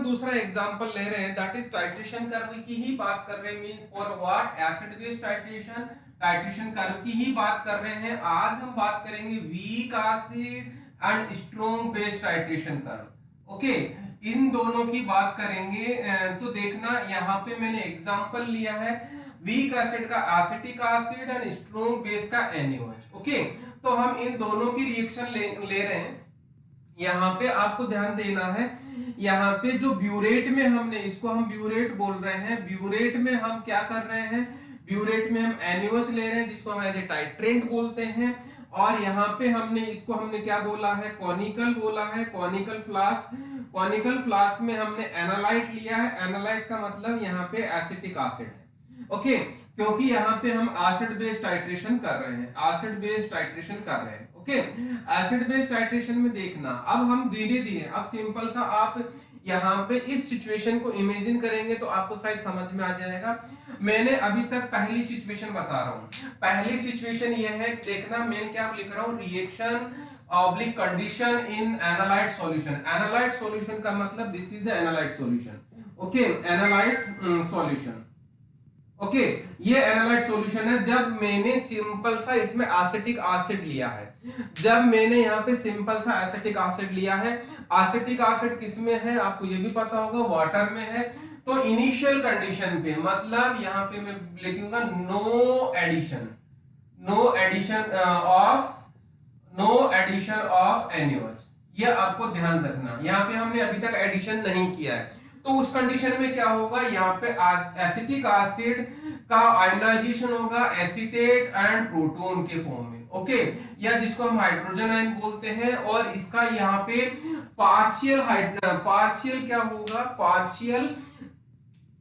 दूसरा एग्जांपल ले रहे हैं, दैट इज टाइट्रेशन कर्व की ही बात कर रहे हैं। Means for what, acid base titration, titration curve की ही बात कर रहे हैं। आज हम बात करेंगे weak acid and strong base titration curve. Okay, इन दोनों की बात करेंगे। तो देखना यहाँ पे मैंने एग्जांपल लिया है वीक एसिड का acetic acid and strong base का NaOH। ओके, तो हम इन दोनों की रिएक्शन ले रहे हैं। यहाँ पे आपको ध्यान देना है, यहाँ पे जो ब्यूरेट में हमने, इसको हम ब्यूरेट बोल रहे हैं, ब्यूरेट में हम क्या कर रहे हैं, ब्यूरेट में हम NaOH ले रहे हैं जिसको हम एज ए टाइट्रेंट बोलते हैं। और यहाँ पे हमने क्या बोला है, कॉनिकल बोला है, कॉनिकल फ्लास्क। कॉनिकल फ्लास्क में हमने एनालाइट लिया है। एनालाइट का मतलब यहाँ पे एसिटिक एसिड है। ओके, क्योंकि यहाँ पे हम एसिड बेस टाइट्रेशन कर रहे हैं, एसिड बेस टाइट्रेशन कर रहे हैं। ओके, एसिड बेस टाइट्रेशन में देखना, अब हम धीरे धीरे, अब सिंपल सा आप यहाँ पे इस सिचुएशन को इमेजिन करेंगे तो आपको शायद समझ में आ जाएगा। मैंने अभी तक पहली सिचुएशन बता रहा हूँ। पहली सिचुएशन ये है, देखना मैं क्या लिख रहा हूँ, reaction oblique condition in analyte solution. Analyte solution का मतलब this is the analyte solution. Okay, analyte solution. Okay, ये एनालाइट सॉल्यूशन है। जब मैंने सिंपल सा इसमें एसिटिक एसिड लिया है, जब मैंने यहाँ पे सिंपल सा एसिटिक एसिड लिया है, एसिटिक एसिड किसमें है आपको ये भी पता होगा, वाटर में है। तो इनिशियल कंडीशन पे, मतलब यहाँ पे मैं लिखूंगा no addition, no addition of NaOH। ये आपको ध्यान रखना, यहाँ पे हमने अभी तक एडिशन नहीं किया है। तो उस कंडीशन में क्या होगा, यहाँ पे एसिटिक एसिड का आयनाइजेशन होगा एसीटेट एंड प्रोटॉन के फॉर्म में। ओके, या जिसको हम हाइड्रोजन आयन बोलते हैं। और इसका यहाँ पे पार्शियल क्या होगा, पार्शियल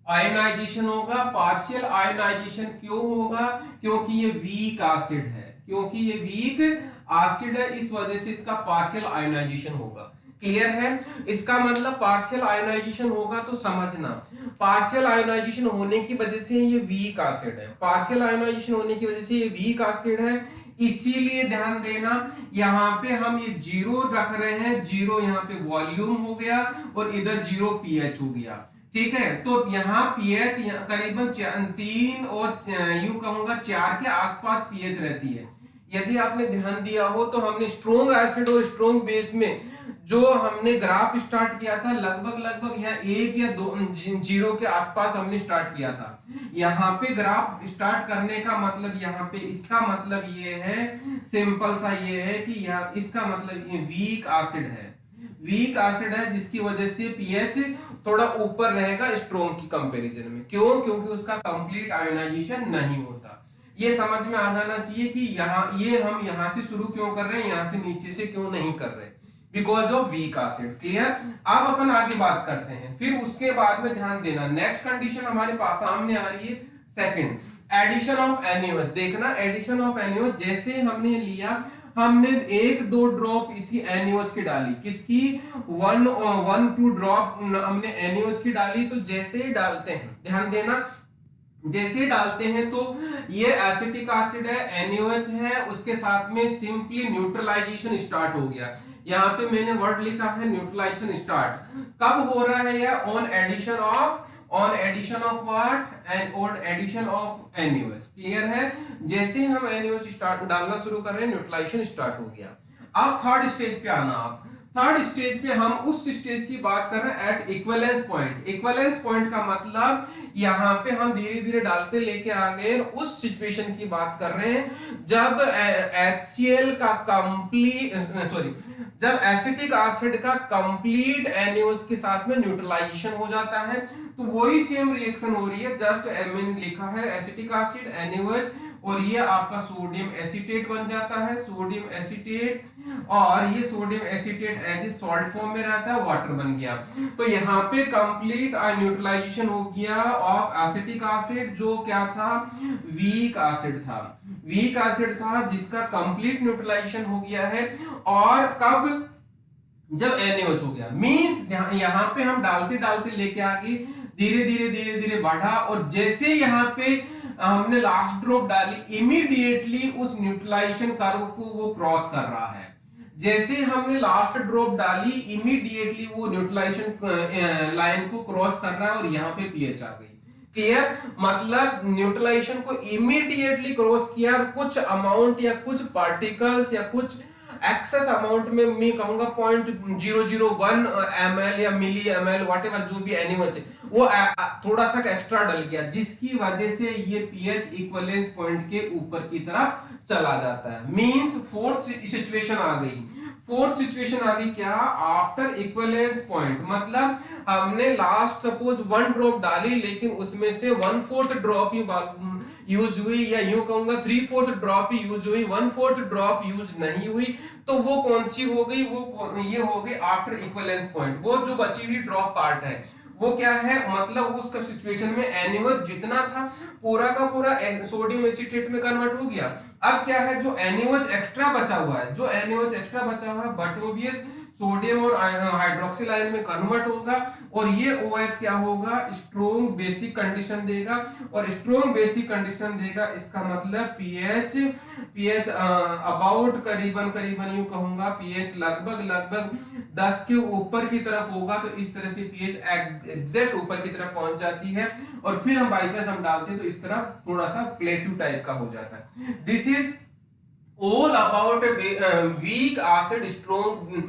आयनाइजेशन होगा। पार्शियल आयनाइजेशन क्यों होगा, क्योंकि ये वीक एसिड है, क्योंकि ये वीक एसिड है, इस वजह से इसका पार्शियल आयनाइजेशन होगा। क्लियर है? इसका मतलब पार्शियल आयनाइजेशन होगा तो समझना, पार्शियल आयनाइजेशन होने की वजह से ये वीक एसिड है, पार्शियल आयनाइजेशन होने की वजह से ये वीक एसिड है। इसीलिए ध्यान देना, यहाँ पे हम ये 0 रख रहे हैं, 0 यहाँ पे वॉल्यूम हो गया और इधर 0 pH हो गया। ठीक है, तो यहाँ pH करीबन 3 और यूं कहूंगा 4 के आसपास pH रहती है। यदि आपने ध्यान दिया हो तो हमने स्ट्रॉन्ग एसिड और स्ट्रॉन्ग बेस में जो हमने ग्राफ स्टार्ट किया था, लगभग यहाँ 1 या 2 0 के आसपास हमने स्टार्ट किया था। यहाँ पे ग्राफ स्टार्ट करने का मतलब, यहाँ पे इसका मतलब ये है, सिंपल सा ये है कि यहाँ इसका मतलब ये वीक एसिड है, वीक एसिड है, जिसकी वजह से pH थोड़ा ऊपर रहेगा स्ट्रॉन्ग की कंपैरिजन में। क्यों? क्योंकि उसका कंप्लीट आयनाइजेशन नहीं होता। ये समझ में आ जाना चाहिए कि ये हम यहाँ से शुरू क्यों कर रहे हैं, यहाँ से नीचे से क्यों नहीं कर रहे, because of weak acid. Clear? अब अपन आगे बात करते हैं, फिर उसके बाद में ध्यान देना, नेक्स्ट कंडीशन हमारे पास सामने आ रही है, सेकंड, एडिशन ऑफ NaOH। देखना, एडिशन ऑफ NaOH जैसे हमने लिया, हमने 1-2 ड्रॉप इसी NaOH की डाली, किसकी, 1-2 ड्रॉप हमने NaOH की डाली। तो जैसे ही डालते हैं, ध्यान देना, जैसे डालते हैं तो ये एसिटिक एसिड है, NaOH है, उसके साथ में सिंपली न्यूट्रलाइजेशन स्टार्ट हो गया। यहाँ पे मैंने वर्ड लिखा है न्यूट्रलाइजेशन स्टार्ट। कब हो रहा है यह? On addition of what, and on addition of NaOH। Clear है? जैसे हम NaOH स्टार्ट डालना शुरू कर रहे हैं, न्यूट्रलाइजेशन स्टार्ट हो गया। अब थर्ड स्टेज पे आना, आप थर्ड स्टेज पे हम उस स्टेज की बात कर रहे हैं at equivalence point. Equivalence point का मतलब यहाँ पे हम धीरे धीरे डालते लेके आ गए, उस सिचुएशन की बात कर रहे हैं जब HCl का जब एसिटिक एसिड का कंप्लीट NaOH के साथ में न्यूट्रलाइजेशन हो जाता है। तो वही सेम रिएक्शन हो रही है, जस्ट मैंने लिखा है एसिटिक एसिड NaOH, और ये आपका सोडियम एसीटेट बन जाता है, सोडियम एसीटेट, और ये sodium acetate as a salt form में रहता है, वाटर बन गया। तो यहाँ पे कंप्लीट न्यूट्रलाइजेशन हो गया ऑफ एसिटिक एसिड, जो क्या था, वीक एसिड था, वीक एसिड था, जिसका कंप्लीट न्यूट्रलाइजेशन हो गया है। और कब? जब NaOH हो गया, मींस यहाँ पे हम डालते डालते लेके आगे धीरे धीरे बढ़ा, और जैसे यहाँ पे हमने लास्ट ड्रॉप डाली, इमीडिएटली उस न्यूट्रलाइजेशन कर्व को वो क्रॉस कर रहा है। जैसे हमने लास्ट ड्रॉप डाली इमीडिएटली वो न्यूट्रलाइजेशन लाइन को क्रॉस कर रहा है और यहाँ पे पीएच आ गई। क्लियर, मतलब न्यूट्रलाइजेशन को इमीडिएटली क्रॉस किया, कुछ अमाउंट या कुछ पार्टिकल्स या कुछ एक्सेस अमाउंट में मैं कहूंगा 0.001 ml या मिली ml व्हाटएवर जो भी एनिमल वो थोड़ा सा एक्स्ट्रा डल गया, जिसकी वजह से ये पीएच इक्विवेलेंस पॉइंट के ऊपर की तरफ चला जाता है। मींस फोर्थ सिचुएशन आ गई। फोर्थ सिचुएशन आ गई क्या, आफ्टर इक्विवेलेंस पॉइंट, मतलब हमने लास्ट सपोज 1 ड्रॉप डाली लेकिन उसमें से 1/4 ड्रॉप ही यूज हुई, या यूं कहूंगा 3/4 ड्रॉप ही यूज हुई, 1/4 ड्रॉप यूज नहीं हुई, तो वो कौन सी हो गई, वो ये हो गई आफ्टर इक्विवेलेंस पॉइंट। वो जो बची हुई ड्रॉप पार्ट है वो क्या है, मतलब उसका सिचुएशन में एनिमल जितना था पूरा का पूरा सोडियम एसीटेट में कन्वर्ट हो गया। अब क्या है, जो एनिमल एक्स्ट्रा बचा हुआ है, जो एनिमल एक्स्ट्रा बचा हुआ है बट ओबियस सोडियम और हाइड्रोक्सिल आयन में कन्वर्ट होगा और ये OH क्या होगा, स्ट्रॉन्ग बेसिक कंडीशन देगा, और स्ट्रॉन्ग बेसिक कंडीशन देगा इसका मतलब पीएच अबाउट करीबन यूं कहूंगा पीएच लगभग 10 के ऊपर की तरफ होगा। तो इस तरह से पीएच एग्जैक्ट ऊपर की तरफ पहुंच जाती है और फिर हम बाई चांस हम डालते हैं तो इस तरह थोड़ा सा प्लेट्यू टाइप का हो जाता है। This is all about weak acid strong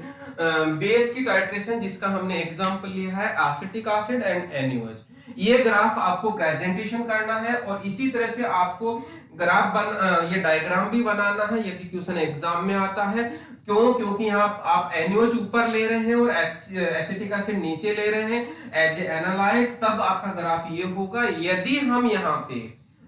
base की टाइट्रेशन, जिसका हमने एग्जांपल लिया है एसिटिक एसिड एंड NaOH। ये ग्राफ आपको प्रेजेंटेशन करना है और इसी तरह से आपको ग्राफ ये डायग्राम भी बनाना है यदि क्वेश्चन एग्जाम में आता है। क्यों, क्योंकि यहाँ आप NaOH ऊपर ले रहे हैं और एसिटिक एसिड नीचे ले रहे हैं एज ए एनालाइट, तब आपका ग्राफ ये होगा। यदि हम यहाँ पे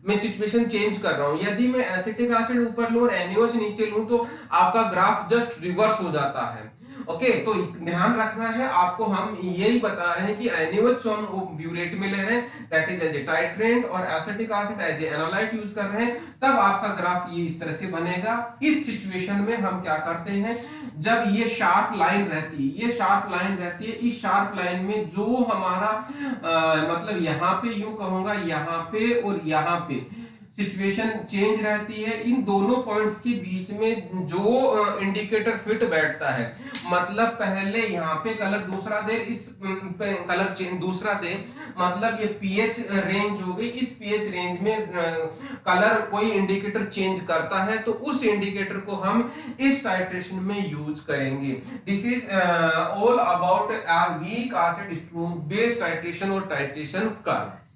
मैं सिचुएशन चेंज कर रहा हूं, यदि मैं एसिटिक एसिड ऊपर लूं और NaOH नीचे लूं तो आपका ग्राफ जस्ट रिवर्स हो जाता है। ओके, तो ध्यान रखना है आपको, हम यही बता रहे हैं कि NaOH हम ब्यूरेट में ले रहे हैं that is as a titrant और acetic acid as a analyte use कर रहे हैं, तब आपका ग्राफ ये इस तरह से बनेगा। इस सिचुएशन में हम क्या करते हैं, जब ये शार्प लाइन रहती है, ये शार्प लाइन रहती है, इस शार्प लाइन में जो हमारा मतलब यहाँ पे यूं कहूंगा यहाँ पे और यहाँ पे सिचुएशन चेंज रहती है, इन दोनों पॉइंट्स के बीच में जो इंडिकेटर फिट बैठता है, मतलब पहले यहाँ पे कलर दूसरा दे, इस पे कलर चेंज दूसरा दे, मतलब ये पीएच रेंज हो गई। इस पीएच रेंज में कलर कोई इंडिकेटर चेंज करता है तो उस इंडिकेटर को हम इस टाइट्रेशन में यूज करेंगे। This is all about weak acid strong base titration और टाइट्रेशन कर्व।